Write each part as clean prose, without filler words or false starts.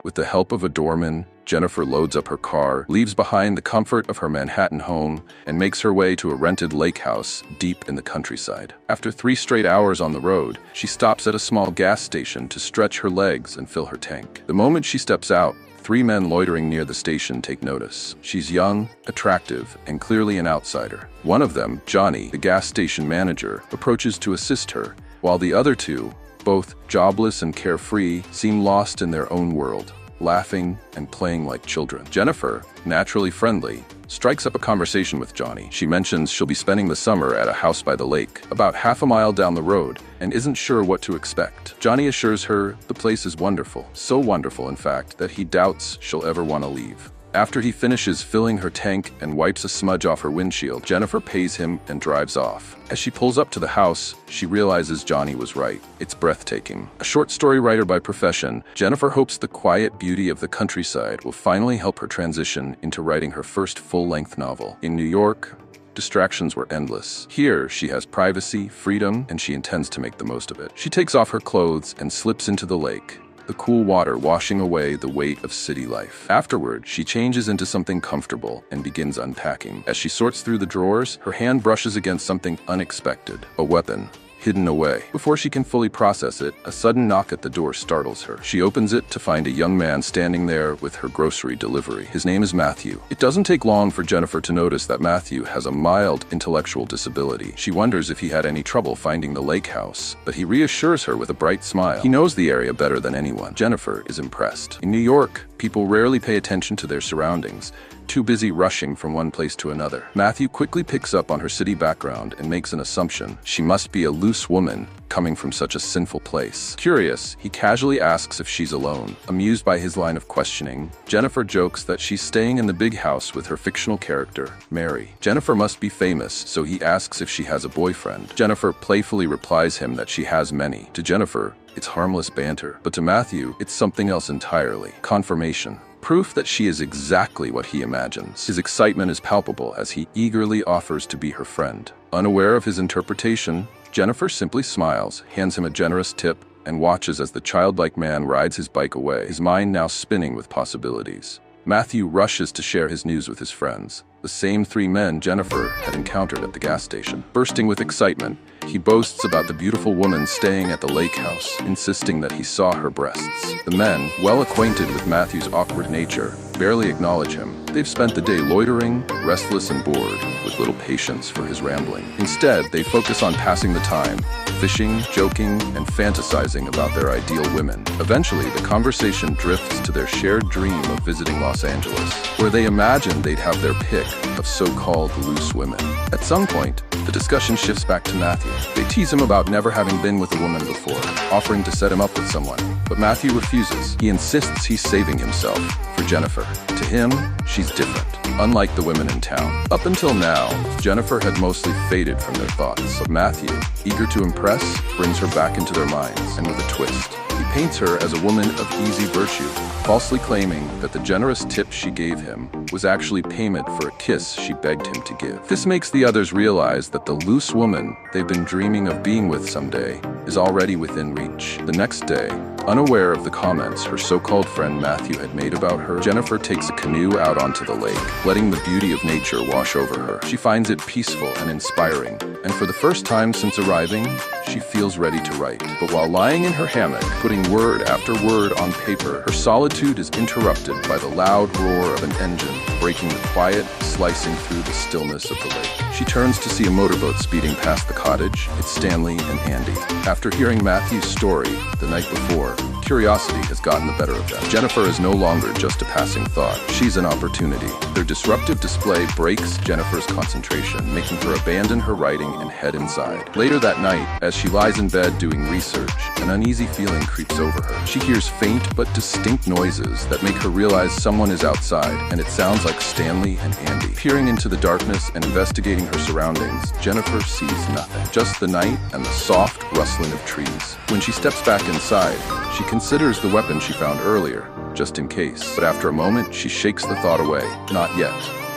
With the help of a doorman, Jennifer loads up her car, leaves behind the comfort of her Manhattan home, and makes her way to a rented lake house deep in the countryside. After 3 straight hours on the road, she stops at a small gas station to stretch her legs and fill her tank. The moment she steps out, 3 men loitering near the station take notice. She's young, attractive, and clearly an outsider. One of them, Johnny, the gas station manager, approaches to assist her, while the other 2, both jobless and carefree, seem lost in their own world, laughing and playing like children. Jennifer, naturally friendly, strikes up a conversation with Johnny. She mentions she'll be spending the summer at a house by the lake, about half a mile down the road, and isn't sure what to expect. Johnny assures her the place is wonderful. So wonderful, in fact, that he doubts she'll ever want to leave. After he finishes filling her tank and wipes a smudge off her windshield, Jennifer pays him and drives off. As she pulls up to the house, she realizes Johnny was right. It's breathtaking. A short story writer by profession, Jennifer hopes the quiet beauty of the countryside will finally help her transition into writing her first full-length novel. In New York, distractions were endless. Here, she has privacy, freedom, and she intends to make the most of it. She takes off her clothes and slips into the lake, the cool water washing away the weight of city life. Afterward, she changes into something comfortable and begins unpacking. As she sorts through the drawers, her hand brushes against something unexpected, a weapon hidden away. Before she can fully process it, a sudden knock at the door startles her. She opens it to find a young man standing there with her grocery delivery. His name is Matthew. It doesn't take long for Jennifer to notice that Matthew has a mild intellectual disability. She wonders if he had any trouble finding the lake house, but he reassures her with a bright smile. He knows the area better than anyone. Jennifer is impressed. In New York, people rarely pay attention to their surroundings, too busy rushing from one place to another. Matthew quickly picks up on her city background and makes an assumption. She must be a loose woman coming from such a sinful place. Curious, he casually asks if she's alone. Amused by his line of questioning, Jennifer jokes that she's staying in the big house with her fictional character, Mary. Jennifer must be famous, so he asks if she has a boyfriend. Jennifer playfully replies him that she has many. To Jennifer, it's harmless banter, but to Matthew, it's something else entirely. Confirmation. Proof that she is exactly what he imagines. His excitement is palpable as he eagerly offers to be her friend. Unaware of his interpretation, Jennifer simply smiles, hands him a generous tip, and watches as the childlike man rides his bike away, his mind now spinning with possibilities. Matthew rushes to share his news with his friends, the same 3 men Jennifer had encountered at the gas station. Bursting with excitement, he boasts about the beautiful woman staying at the lake house, insisting that he saw her breasts. The men, well acquainted with Matthew's awkward nature, barely acknowledge him. They've spent the day loitering, restless and bored, with little patience for his rambling. Instead, they focus on passing the time, fishing, joking, and fantasizing about their ideal women. Eventually, the conversation drifts to their shared dream of visiting Los Angeles, where they imagine they'd have their pick of so-called loose women. At some point, the discussion shifts back to Matthew. They tease him about never having been with a woman before, offering to set him up with someone. But Matthew refuses. He insists he's saving himself for Jennifer. To him, she's different, unlike the women in town. Up until now, Jennifer had mostly faded from their thoughts. But Matthew, eager to impress, brings her back into their minds, and with a twist. He paints her as a woman of easy virtue, falsely claiming that the generous tip she gave him was actually payment for a kiss she begged him to give. This makes the others realize that the loose woman they've been dreaming of being with someday is already within reach. The next day, unaware of the comments her so-called friend Matthew had made about her, Jennifer takes a canoe out onto the lake, letting the beauty of nature wash over her. She finds it peaceful and inspiring, and for the first time since arriving, she feels ready to write. But while lying in her hammock, putting word after word on paper, her solitude is interrupted by the loud roar of an engine, breaking the quiet, slicing through the stillness of the lake. She turns to see a motorboat speeding past the cottage. It's Stanley and Andy. After hearing Matthew's story the night before, curiosity has gotten the better of them. Jennifer is no longer just a passing thought. She's an opportunity. Their disruptive display breaks Jennifer's concentration, making her abandon her writing and head inside. Later that night, as she lies in bed doing research, an uneasy feeling creeps over her. She hears faint but distinct noises that make her realize someone is outside, and it sounds like Stanley and Andy. Peering into the darkness and investigating her surroundings, Jennifer sees nothing. Just the night and the soft rustling of trees. When she steps back inside, she considers the weapon she found earlier, just in case. But after a moment, she shakes the thought away. Not yet.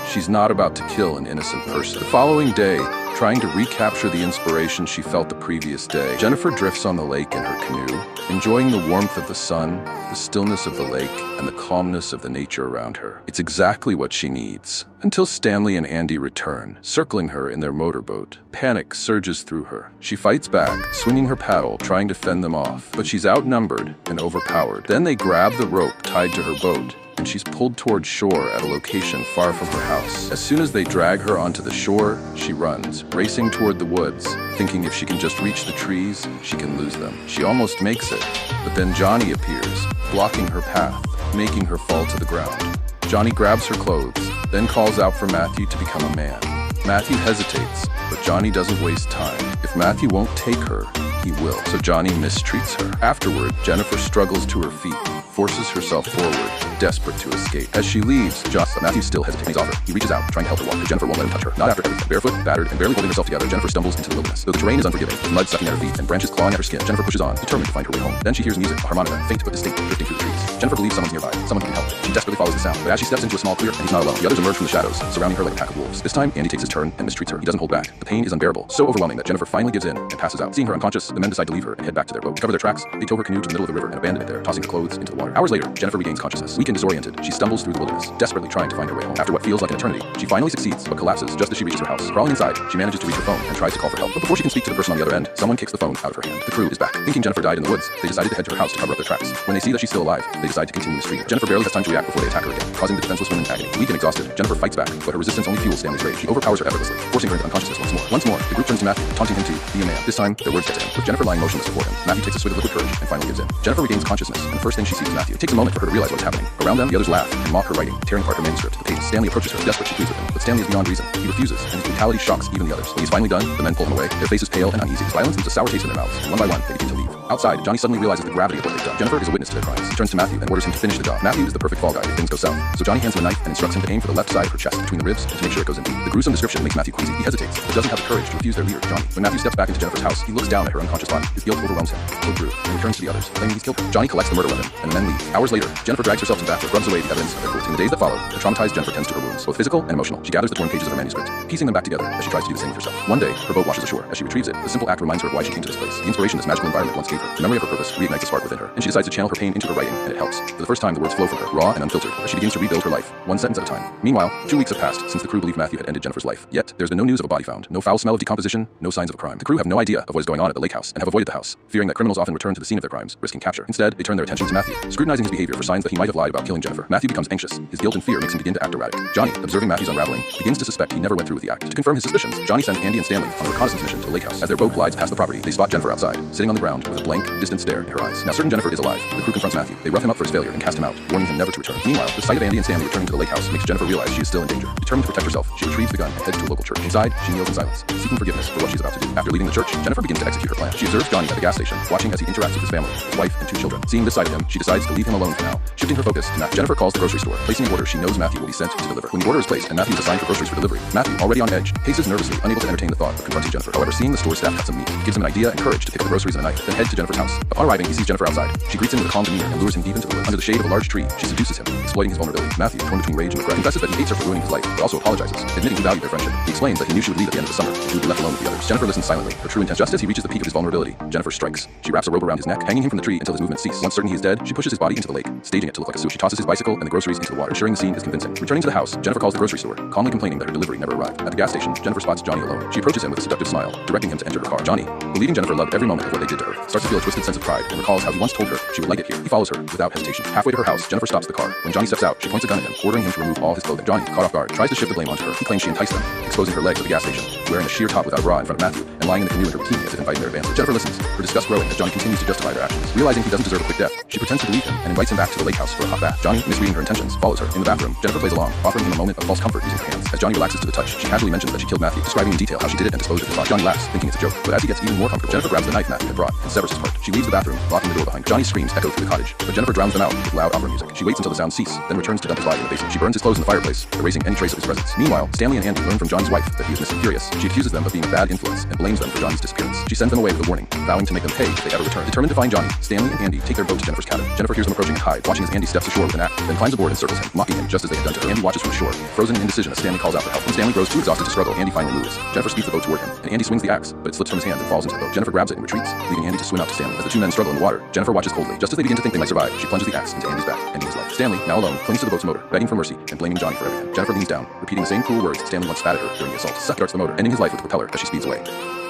She's not about to kill an innocent person. The following day, trying to recapture the inspiration she felt the previous day, Jennifer drifts on the lake in her canoe, enjoying the warmth of the sun, the stillness of the lake, and the calmness of the nature around her. It's exactly what she needs. Until Stanley and Andy return, circling her in their motorboat. Panic surges through her. She fights back, swinging her paddle, trying to fend them off, but she's outnumbered and overpowered. Then they grab the rope tied to her boat, and she's pulled toward shore at a location far from her house. As soon as they drag her onto the shore, she runs, racing toward the woods, thinking if she can just reach the trees, she can lose them. She almost makes it, but then Johnny appears, blocking her path, making her fall to the ground. Johnny grabs her clothes, then calls out for Matthew to become a man. Matthew hesitates, but Johnny doesn't waste time. If Matthew won't take her, he will, so Johnny mistreats her. Afterward, Jennifer struggles to her feet, forces herself forward, desperate to escape. As she leaves, Matthew still hesitates his offer. He reaches out, trying to help her walk, but Jennifer won't let him touch her. Not after everything. Barefoot, battered, and barely holding herself together, Jennifer stumbles into the wilderness. Though the terrain is unforgiving, with mud sucking at her feet and branches clawing at her skin, Jennifer pushes on, determined to find her way home. Then she hears music, a harmonica, faint but distinct, drifting through the trees. Jennifer believes someone's nearby, someone who can help. She desperately follows the sound, but as she steps into a small clearing, and he's not alone, the others emerge from the shadows, surrounding her like a pack of wolves. This time, Andy takes his turn and mistreats her. He doesn't hold back. The pain is unbearable, so overwhelming that Jennifer finally gives in and passes out. Seeing her unconscious, the men decide to leave her and head back to their boat. To cover their tracks, they tow her canoe to the middle of the river and abandon it there, tossing her clothes into the water. Hours later, Jennifer regains consciousness. Weak and disoriented, she stumbles through the wilderness, desperately trying to find her way home. After what feels like an eternity, she finally succeeds, but collapses just as she reaches her house. Crawling inside, she manages to reach her phone and tries to call for help. But before she can speak to the person on the other end, someone kicks the phone out of her hand. The crew is back. Thinking Jennifer died in the woods, they decided to head to her house to cover up their tracks. When they see that she's still alive, they decide to continue mistreating her. Jennifer barely has time to react before they attack her again, causing the defenseless woman agony. Weak and exhausted, Jennifer fights back, but her resistance only fuels Stanley's rage. She overpowers her effortlessly, forcing her into unconsciousness once more. Once more, the group turns to Matthew, taunting him to be a man. This time, their words get to him, with Jennifer lying motionless before him. Matthew takes a swig of liquid courage and finally gives in. Jennifer regains consciousness, and the first thing she sees is Matthew. It takes a moment for her to realize what's happening. Around them, the others laugh and mock her writing, tearing apart her manuscript. The page. Stanley approaches her, desperate she pleads with him, but Stanley is beyond reason. He refuses, and his brutality shocks even the others. When he's finally done, the men pull him away, their faces pale and uneasy. His violence leaves a sour taste in their mouths, and one by one, they begin to leave. Outside, Johnny suddenly realizes the gravity of what they've done. Jennifer is a witness to their crimes. He turns to Matthew and orders him to finish the job. Matthew is the perfect fall guy if things go south, so Johnny hands him a knife and instructs him to aim for the left side of her chest, between the ribs, and to make sure it goes in deep. The gruesome description makes Matthew queasy. He hesitates, but doesn't have the courage to refuse their leader, Johnny. When Matthew steps back into Jennifer's house, he looks down at her unconscious body. His guilt overwhelms him, killed through, and returns to the others, claiming he's killed her. Johnny collects the murder weapon, and the men leave. Hours later, Jennifer drags herself to the bathroom, rubs away the evidence of their cruelty. In the days that follow, the traumatized Jennifer tends to her wounds, both physical and emotional. She gathers the torn pages of her manuscript, piecing them back together as she tries to do the same with herself. One day, her boat washes ashore. As she retrieves it, the simple act reminds her of why she came to this place. The inspiration this magical environment once gave her. The memory of her purpose reignites a spark within her, and she decides to channel her pain into her writing, and it helps. For the first time, the words flow from her, raw and unfiltered, as she begins to rebuild her life, one sentence at a time. Meanwhile, 2 weeks have passed since the crew believed Matthew had ended Jennifer's life. Yet, there's been no news of a body found, no foul smell of decomposition, no signs of a crime. The crew have no idea of what is going on at the lake house, and have avoided the house, fearing that criminals often return to the scene of their crimes, risking capture. Instead, they turn their attention to Matthew, scrutinizing his behavior for signs that he might have lied about killing Jennifer. Matthew becomes anxious. His guilt and fear makes him begin to act erratic. Johnny, observing Matthew's unraveling, begins to suspect he never went through with the act. To confirm his suspicions, Johnny sends Andy and Stanley on a reconnaissance mission to the lake house. As their boat glides past the property, they spot Jennifer outside, sitting on the ground with a blank, distant stare in her eyes. Now certain Jennifer is alive, the crew confronts Matthew. They rough him up for his failure and cast him out, warning him never to return. Meanwhile, the sight of Andy and Stanley returning to the lake house makes Jennifer realize she is still in danger. Determined to protect herself, she retrieves the gun and heads to a local church. Inside, she kneels in silence, seeking forgiveness for what she's about to do. After leaving the church, Jennifer begins to execute her plan. She observes Johnny at the gas station, watching as he interacts with his family, his wife, and 2 children. Seeing this side of him, she decides to leave him alone for now, shifting her focus to Matthew. Jennifer calls the grocery store, placing an order she knows Matthew will be sent to deliver. When the order is placed and Matthew is assigned for groceries for delivery, Matthew, already on edge, paces nervously, unable to entertain the thought of confronting Jennifer. However, seeing the store staff cut some meat gives him an idea and courage to pick up the groceries and a knife, then head to Jennifer's house. Upon arriving, he sees Jennifer outside. She greets him with a calm demeanor and lures him deep into the woods. Under the shade of a large tree, she seduces him, exploiting his vulnerability. Matthew, torn between rage and regret, confesses that he hates her for ruining his life, but also apologizes, admitting he valued their friendship. He explains that he knew she would leave at the end of the summer, and he would be left alone with the others. Jennifer listens silently, her true intent. Just as he reaches the peak of his vulnerability, Jennifer strikes. She wraps a rope around his neck, hanging him from the tree until his movements cease. Once certain he is dead, she pushes his body into the lake, staging it to look like a sewer. She tosses his bicycle and the groceries into the water, ensuring the scene is convincing. Returning to the house, Jennifer calls the grocery store, calmly complaining that her delivery never arrived. At the gas station, Jennifer spots Johnny alone. She approaches him with a seductive smile, directing him to enter her car. Johnny, believing Jennifer loved every moment of what they did to her, starts to feel a twisted sense of pride and recalls how he once told her she would like it here. He follows her without hesitation. Halfway to her house, Jennifer stops the car. When Johnny steps out, she points a gun at him, ordering him to remove all his clothing. Johnny, caught off guard, tries to shift the blame onto her. He claims she enticed them, exposing her legs at the gas station, wearing a sheer top without a bra in front of Matthew, and lying in the canoe in her bikini as if inviting their advances. Jennifer listens, her disgust growing as Johnny continues to justify their actions. Realizing he doesn't deserve a quick death, she pretends to believe him and invites him back to the lake house for a hot bath. Johnny, misreading her intentions, follows her. In the bathroom, Jennifer plays along, offering him a moment of false comfort using her hands. As Johnny relaxes to the touch, she casually mentions that she killed Matthew, describing in detail how she did it and disposed of his body. Johnny laughs, thinking it's a joke, but as he gets even more comfortable, Jennifer grabs the knife Matthew had brought and severs his heart. She leaves the bathroom, locking the door behind her. Johnny's screams echo through the cottage, but Jennifer drowns them out with loud opera music. She waits until the sounds cease, then returns to dump his body in the basement. She burns his clothes in the fireplace, erasing any trace of his presence. Meanwhile, Stanley and Andy learn from Johnny's wife that he is missing. Furious, She accuses them of being a bad influence and blames them for Johnny's disappearance. She sends them away with a warning, vowing to make them pay if they ever return. Determined to find Johnny, Stanley and Andy take their boat to Jennifer's cabin. Jennifer hears them approaching and hides, watching as Andy steps ashore with an axe, then climbs aboard and circles him, mocking him just as they had done to her. Andy watches from the shore, frozen in indecision as Stanley calls out for help. When Stanley grows too exhausted to struggle, Andy finally moves. Jennifer speeds the boat toward him, and Andy swings the axe, but it slips from his hands and falls into the boat. Jennifer grabs it and retreats, leaving Andy to swim out to Stanley. As the two men struggle in the water, Jennifer watches coldly. Just as they begin to think they might survive, she plunges the axe into Andy's back, ending his life. Stanley, now alone, clings to the boat's motor, begging for mercy and blaming Johnny for everything. Jennifer leans down, repeating the same cruel words Stanley once spat at her during the assault. Suck darts the motor, ending his life with the propeller as she speeds away.